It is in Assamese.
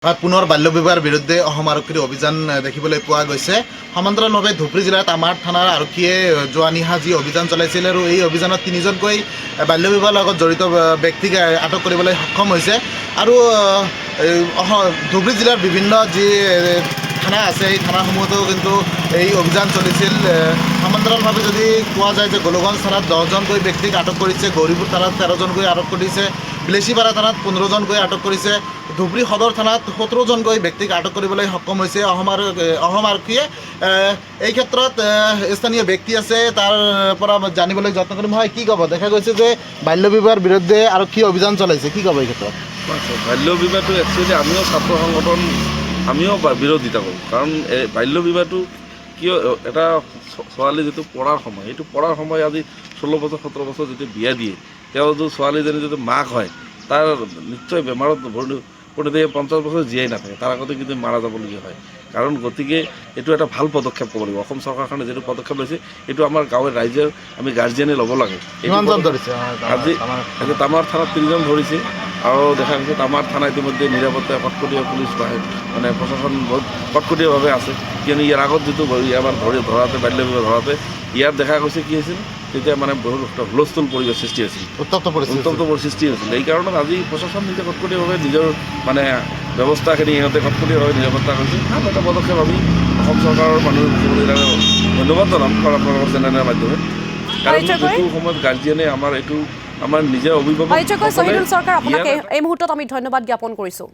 পুনৰ বাল্য বিবাহৰ বিৰুদ্ধে অসম আৰক্ষীৰ অভিযান দেখিবলৈ পোৱা গৈছে। সমান্তৰালভাৱে ধুবুৰী জিলাৰ তামাৰ থানাৰ আৰক্ষীয়ে যোৱা নিশা যি অভিযান চলাইছিল আৰু এই অভিযানত 3জনকৈ বাল্য বিবাহৰ লগত জড়িত ব্যক্তিক আটক কৰিবলৈ সক্ষম হৈছে। আৰু ধুবুৰী জিলাৰ বিভিন্ন যি থানা আছে এই থানাসমূহতো কিন্তু এই অভিযান চলিছিল। সমান্তৰালভাৱে যদি কোৱা যায় যে গোলগঞ্জ থানাত 10জনকৈ ব্যক্তিক আটক কৰিছে, গৌৰীপুৰ থানাত 13জনকৈ আটক কৰিছে, বিলেচিপাৰা থানাত 15জনকৈ আটক কৰিছে, ধুবুৰী সদৰ থানাত 17জনকৈ ব্যক্তিক আটক কৰিবলৈ সক্ষম হৈছে অসম আৰক্ষীয়ে। এই ক্ষেত্ৰত স্থানীয় ব্যক্তি আছে, তাৰ পৰা জানিবলৈ যত্ন কৰিম। হয়, কি ক'ব? দেখা গৈছে যে বাল্য বিবাহৰ বিৰুদ্ধে আৰক্ষী অভিযান চলাইছে, কি ক'ব এই ক্ষেত্ৰত? বাল্য বিবাহটো একচুৱেলি আমিও ছাত্ৰ সংগঠন আমিও বিৰোধিতা কৰোঁ। কাৰণ এই বাল্য বিবাহটো কিয়, এটা ছোৱালী যিটো পঢ়াৰ সময়, সেইটো পঢ়াৰ সময় আজি 16 বছৰ 17 বছৰ যদি বিয়া দিয়ে, তেওঁ যদি ছোৱালীজনী যদি মাক হয়, তাৰ নিশ্চয় বেমাৰত পৰি 50 বছৰ জীয়াই নাথাকে, তাৰ আগতে কিন্তু মাৰা যাবলগীয়া হয়। কাৰণ গতিকে এইটো এটা ভাল পদক্ষেপ ক'ব লাগিব। অসম চৰকাৰখনে যিটো পদক্ষেপ লৈছে এইটো আমাৰ গাঁৱৰ ৰাইজৰ আমি গাৰ্জিয়ানে ল'ব লাগে। আজি তামাৰ থানাত 3জন ধৰিছে আৰু দেখা গৈছে তামাৰ থানা ইতিমধ্যে নিৰাপত্তা কটকটীয়া পুলিচ মানে প্ৰশাসন বহুত কটকটীয়াভাৱে আছে। কিয়নো ইয়াৰ আগত যিটো আমাৰ ধৰাতে বাল্য বিবাহ ধৰাতে ইয়াত দেখা গৈছে কি হৈছিল, তেতিয়া মানে বহুত হুলস্থুল পৰিৱেশ সৃষ্টি হৈছিল, উত্তপ্ত সৃষ্টি হৈছিল। এই কাৰণত আজি প্ৰশাসন নিজে কটকটীয়াভাৱে নিজৰ মানে ব্যৱস্থাখিনি সিহঁতে কটকটীয়াভাৱে নিৰাপত্তা কৰিছে। ভাল এটা পদক্ষেপ। আমি অসম চৰকাৰৰ মানুহ ধন্যবাদ জনাম আপোনালোকৰ চেনেলৰ মাধ্যমে। কাৰণ যিটো সময়ত গাৰ্জিয়ানে আমাৰ নিজৰ অভিভাৱক চৰকাৰ আপোনাক এই মুহূৰ্তত আমি ধন্যবাদ জ্ঞাপন কৰিছোঁ।